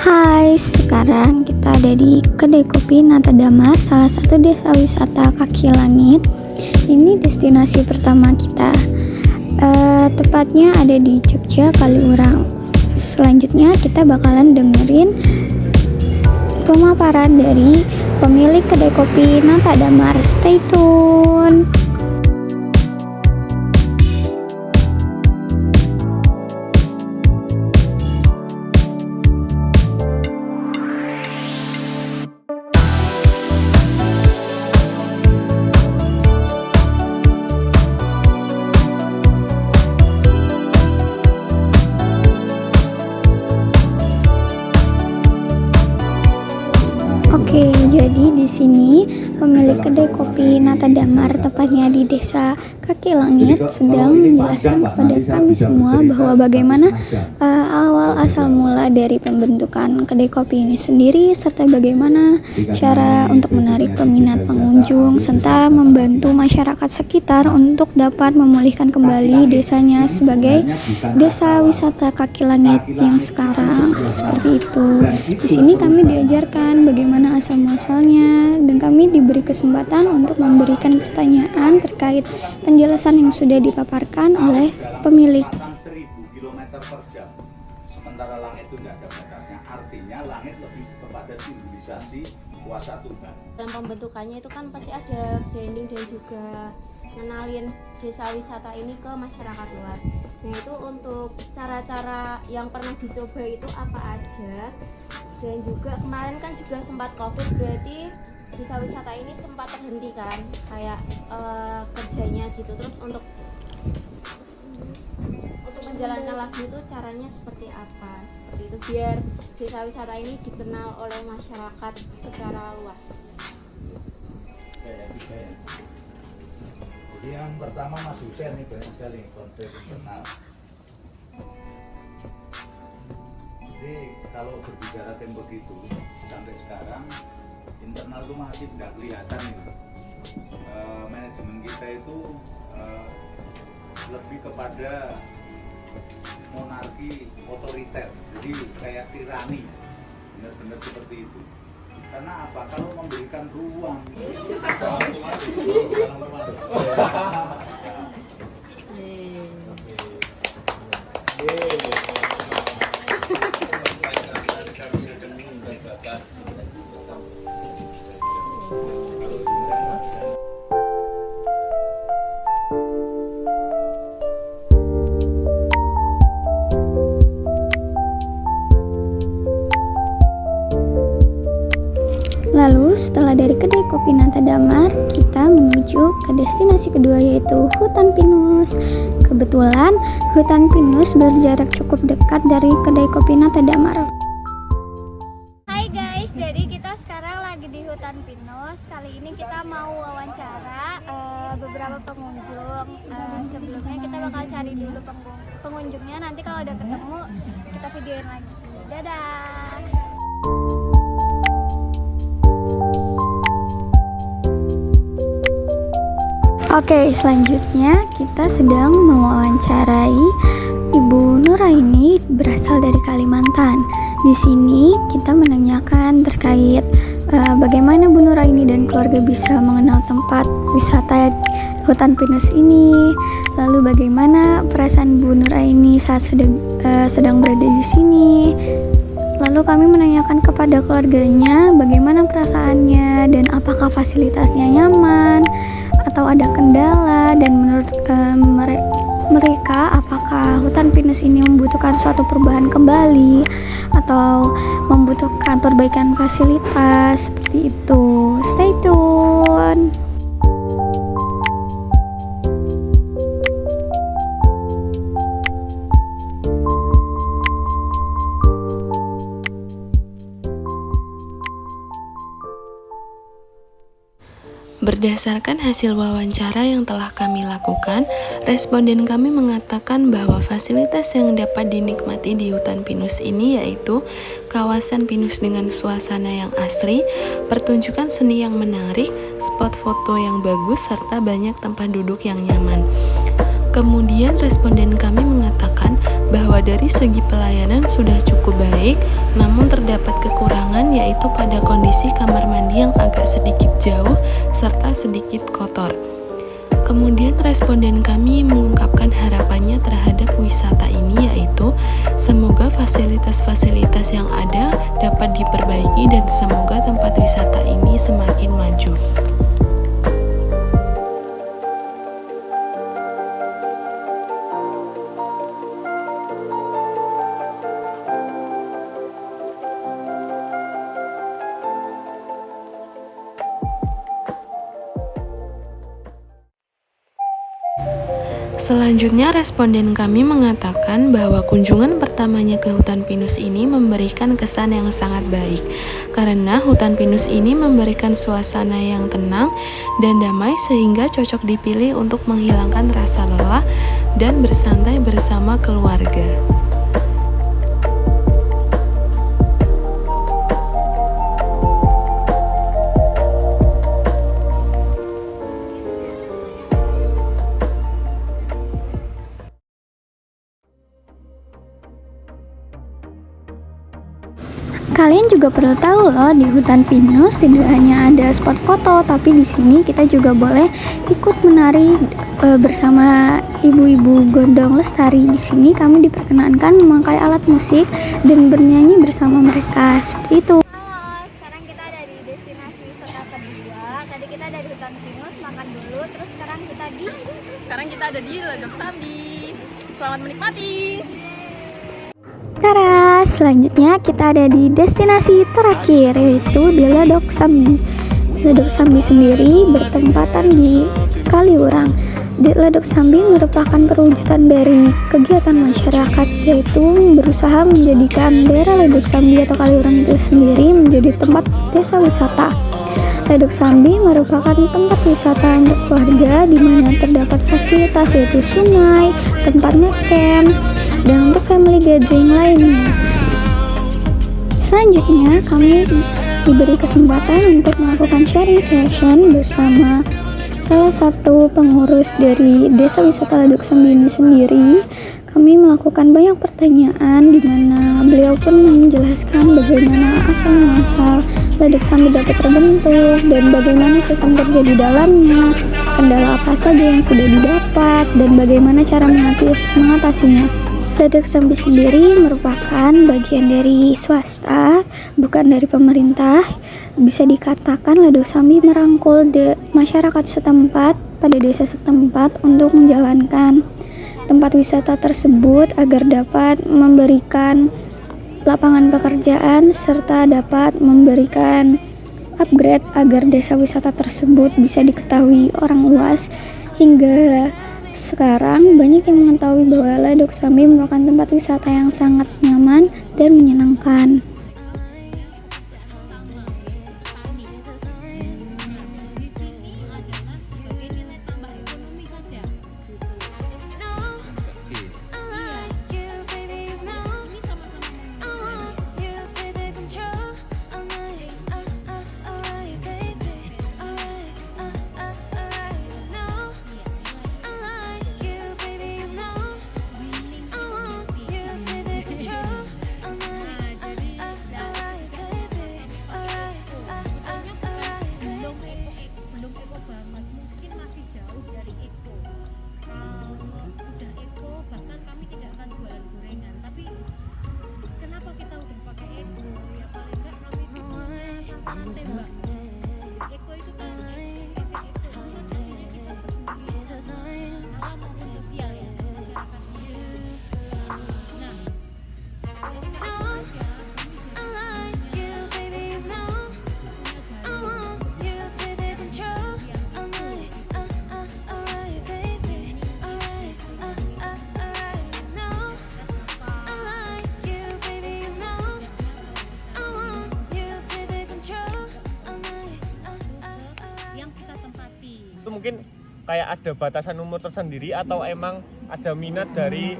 Hai, sekarang kita ada di kedai kopi Nata Damar, salah satu desa wisata kaki langit. Ini destinasi pertama kita. Tepatnya ada di Jogja, Kaliurang. Selanjutnya kita bakalan dengerin pemaparan dari pemilik kedai kopi Nata Damar. Stay tune. Oke, jadi di sini pemilik kedai kopi Nata Damar, tepatnya di Desa Kaki Langit, sedang menjelaskan kepada kami semua bahwa bagaimana awal asal mula dari pembentukan kedai kopi ini sendiri, serta bagaimana cara untuk menarik peminat pengunjung, serta membantu masyarakat sekitar untuk dapat memulihkan kembali desanya sebagai desa wisata kaki langit yang sekarang. Seperti itu. Di sini kami diajarkan bagaimana asal-muasalnya, dan kami diberi kesempatan untuk memberikan pertanyaan terkait penjelasan yang sudah dipaparkan oleh pemilik. 1000 km per jam, sementara langit itu tidak ada batasnya. Artinya langit lebih kepada simbolisasi kuasa Tuhan. Dan pembentukannya itu kan pasti ada branding dan juga ngenalin desa wisata ini ke masyarakat luas. Nah, itu untuk cara-cara yang pernah dicoba itu apa aja. Dan juga kemarin kan juga sempat COVID, berarti desa wisata ini sempat terhenti kan, kayak kerjanya gitu. Terus untuk menjalankan lagi itu caranya seperti apa, seperti itu biar desa wisata ini dikenal oleh masyarakat secara luas. Jadi yang pertama Mas Husen ini banyak sekali konflik internal. Jadi kalau berbicara tempo itu sampai sekarang internal itu masih tidak kelihatan ini. Manajemen kita itu lebih kepada monarki otoriter, jadi kayak tirani, benar-benar seperti itu. Karena apa? Kalau memberikan ruang Lalu setelah dari kedai kopi Nata Damar, kita menuju ke destinasi kedua, yaitu Hutan Pinus. Kebetulan Hutan Pinus berjarak cukup dekat dari kedai kopi Nata Damar. Hai guys, jadi kita sekarang lagi di Hutan Pinus. Kali ini kita mau wawancara beberapa pengunjung. Sebelumnya kita bakal cari dulu pengunjungnya. Nanti kalau udah ketemu kita videoin lagi. Dadah. Oke, selanjutnya kita sedang mewawancarai Ibu Nuraini, berasal dari Kalimantan. Di sini kita menanyakan terkait bagaimana Bu Nuraini dan keluarga bisa mengenal tempat wisata Hutan Pinus ini. Lalu bagaimana perasaan Bu Nuraini saat sedang berada di sini. Lalu kami menanyakan kepada keluarganya bagaimana perasaannya dan apakah fasilitasnya nyaman atau ada kendala, dan menurut mereka apakah Hutan Pinus ini membutuhkan suatu perubahan kembali atau membutuhkan perbaikan fasilitas, seperti itu. Stay tune. Berdasarkan hasil wawancara yang telah kami lakukan, responden kami mengatakan bahwa fasilitas yang dapat dinikmati di Hutan Pinus ini yaitu kawasan pinus dengan suasana yang asri, pertunjukan seni yang menarik, spot foto yang bagus, serta banyak tempat duduk yang nyaman. Kemudian responden kami mengatakan bahwa dari segi pelayanan sudah cukup baik, namun terdapat kekurangan yaitu pada kondisi kamar mandi yang agak sedikit jauh serta sedikit kotor. Kemudian responden kami mengungkapkan harapannya terhadap wisata ini, yaitu semoga fasilitas-fasilitas yang ada dapat diperbaiki dan semoga tempat wisata ini semakin maju. Selanjutnya, responden kami mengatakan bahwa kunjungan pertamanya ke hutan pinus ini memberikan kesan yang sangat baik karena hutan pinus ini memberikan suasana yang tenang dan damai sehingga cocok dipilih untuk menghilangkan rasa lelah dan bersantai bersama keluarga. Kalian juga perlu tahu loh, di hutan pinus tidak hanya ada spot foto, tapi di sini kita juga boleh ikut menari bersama ibu-ibu gondong lestari. Di sini kami diperkenankan memakai alat musik dan bernyanyi bersama mereka. Seperti itu. Halo, sekarang kita ada di destinasi wisata kedua. Tadi kita dari hutan pinus makan dulu, terus sekarang kita ada di Ledok Sambi. Selamat menikmati. Tara, selanjutnya kita ada di destinasi terakhir, yaitu di Ledok Sambi. Ledok Sambi sendiri bertempatan di Kaliurang. Di Ledok Sambi merupakan perwujudan dari kegiatan masyarakat, yaitu berusaha menjadikan daerah Ledok Sambi atau Kaliurang itu sendiri menjadi tempat desa wisata. Ledok Sambi merupakan tempat wisata untuk keluarga di mana terdapat fasilitas yaitu sungai, tempat ngecamp, dan untuk family gathering lainnya. Selanjutnya kami diberi kesempatan untuk melakukan sharing session bersama salah satu pengurus dari Desa Wisata Ledok Sambi ini sendiri. Kami melakukan banyak pertanyaan di mana beliau pun menjelaskan bagaimana asal-muasal Ledok Sambi dapat terbentuk dan bagaimana sistem kerja di dalamnya, kendala apa saja yang sudah didapat, dan bagaimana cara mengatasinya. Ledok Sambi sendiri merupakan bagian dari swasta, bukan dari pemerintah. Bisa dikatakan Ledok Sambi merangkul masyarakat setempat pada desa setempat untuk menjalankan tempat wisata tersebut agar dapat memberikan lapangan pekerjaan serta dapat memberikan upgrade agar desa wisata tersebut bisa diketahui orang luas. Hingga sekarang banyak yang mengetahui bahwa Ledok Sambi merupakan tempat wisata yang sangat nyaman dan menyenangkan. Itu mungkin kayak ada batasan umur tersendiri atau emang ada minat dari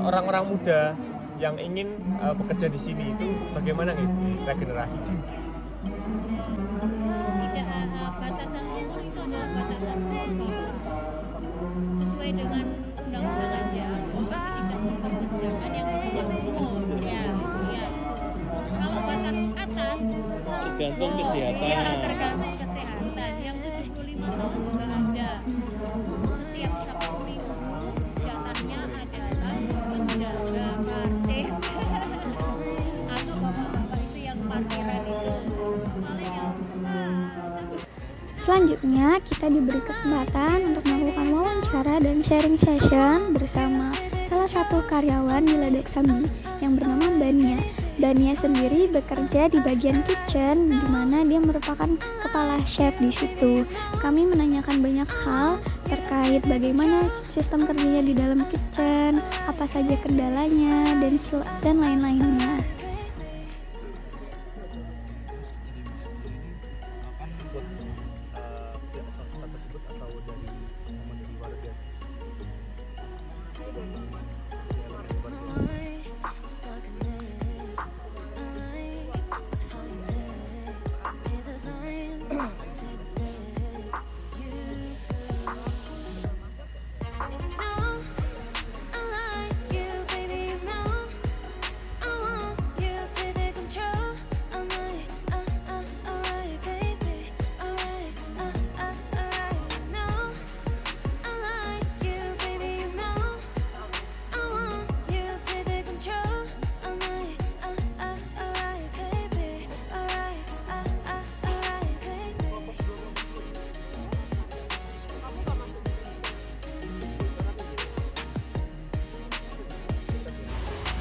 orang-orang muda yang ingin bekerja di sini, itu bagaimana nih regenerasi? Tidak ada batasannya, sesuai dengan undang-undang aja. tergantung kesehatan. Iya, tergantung kesehatan. Yang 75 tahun juga ada. Setiap Sabtu Minggu kegiatannya adalah menjaga kartis atau bapak-bapak itu yang parkiran itu. Selanjutnya, kita diberi kesempatan untuk melakukan wawancara dan sharing session bersama salah satu karyawan di Ledok Sambi yang bernama Bania. Bania sendiri bekerja di bagian kitchen, di mana dia merupakan kepala chef di situ. Kami menanyakan banyak hal terkait bagaimana sistem kerjanya di dalam kitchen, apa saja kendalanya, dan lain-lainnya.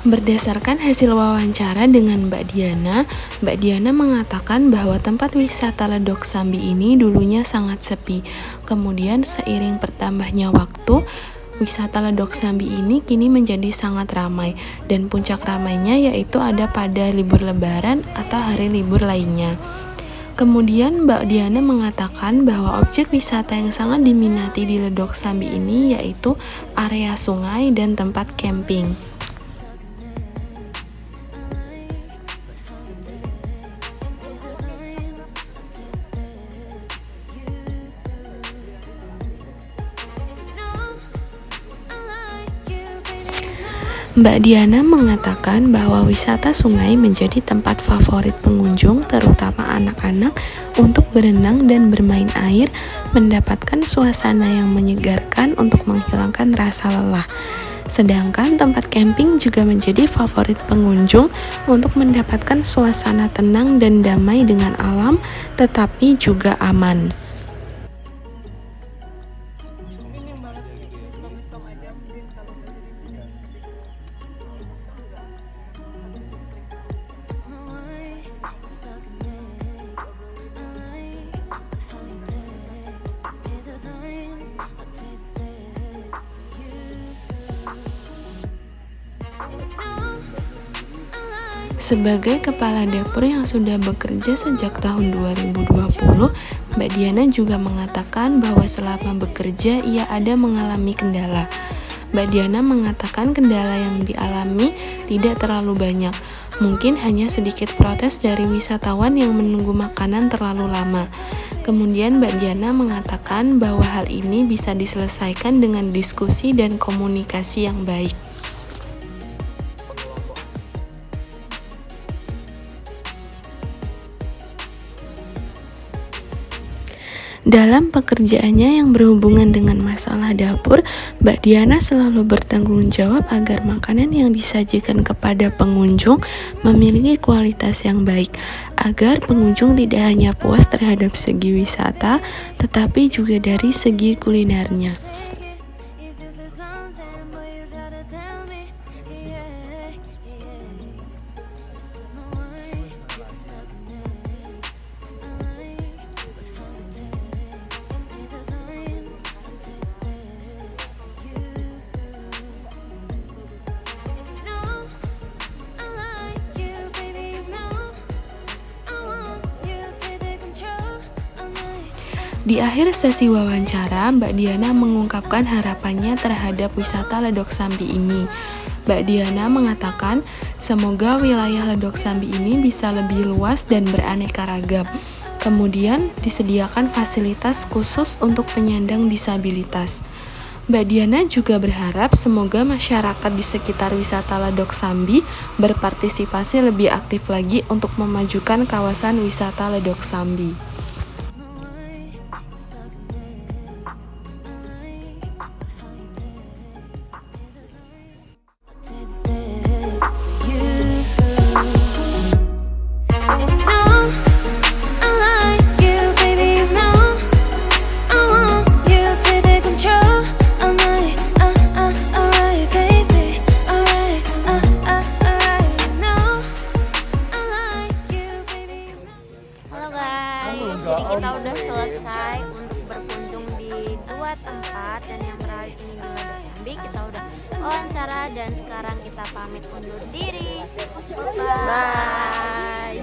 Berdasarkan hasil wawancara dengan Mbak Diana mengatakan bahwa tempat wisata Ledok Sambi ini dulunya sangat sepi. Kemudian seiring bertambahnya waktu, wisata Ledok Sambi ini kini menjadi sangat ramai, dan puncak ramainya yaitu ada pada libur lebaran atau hari libur lainnya. Kemudian Mbak Diana mengatakan bahwa objek wisata yang sangat diminati di Ledok Sambi ini yaitu area sungai dan tempat camping. Mbak Diana mengatakan bahwa wisata sungai menjadi tempat favorit pengunjung, terutama anak-anak, untuk berenang dan bermain air, mendapatkan suasana yang menyegarkan untuk menghilangkan rasa lelah. Sedangkan tempat camping juga menjadi favorit pengunjung untuk mendapatkan suasana tenang dan damai dengan alam, tetapi juga aman. Sebagai kepala dapur yang sudah bekerja sejak tahun 2020, Mbak Diana juga mengatakan bahwa selama bekerja ia ada mengalami kendala. Mbak Diana mengatakan kendala yang dialami tidak terlalu banyak, mungkin hanya sedikit protes dari wisatawan yang menunggu makanan terlalu lama. Kemudian Mbak Diana mengatakan bahwa hal ini bisa diselesaikan dengan diskusi dan komunikasi yang baik. Dalam pekerjaannya yang berhubungan dengan masalah dapur, Mbak Diana selalu bertanggung jawab agar makanan yang disajikan kepada pengunjung memiliki kualitas yang baik, agar pengunjung tidak hanya puas terhadap segi wisata, tetapi juga dari segi kulinernya. Di akhir sesi wawancara, Mbak Diana mengungkapkan harapannya terhadap wisata Ledok Sambi ini. Mbak Diana mengatakan, semoga wilayah Ledok Sambi ini bisa lebih luas dan beraneka ragam. Kemudian disediakan fasilitas khusus untuk penyandang disabilitas. Mbak Diana juga berharap semoga masyarakat di sekitar wisata Ledok Sambi berpartisipasi lebih aktif lagi untuk memajukan kawasan wisata Ledok Sambi. Jadi kita udah selesai untuk berkunjung di 2 tempat, dan yang terakhir ini di Ledok Sambi kita udah wawancara, dan sekarang kita pamit undur diri. Bye.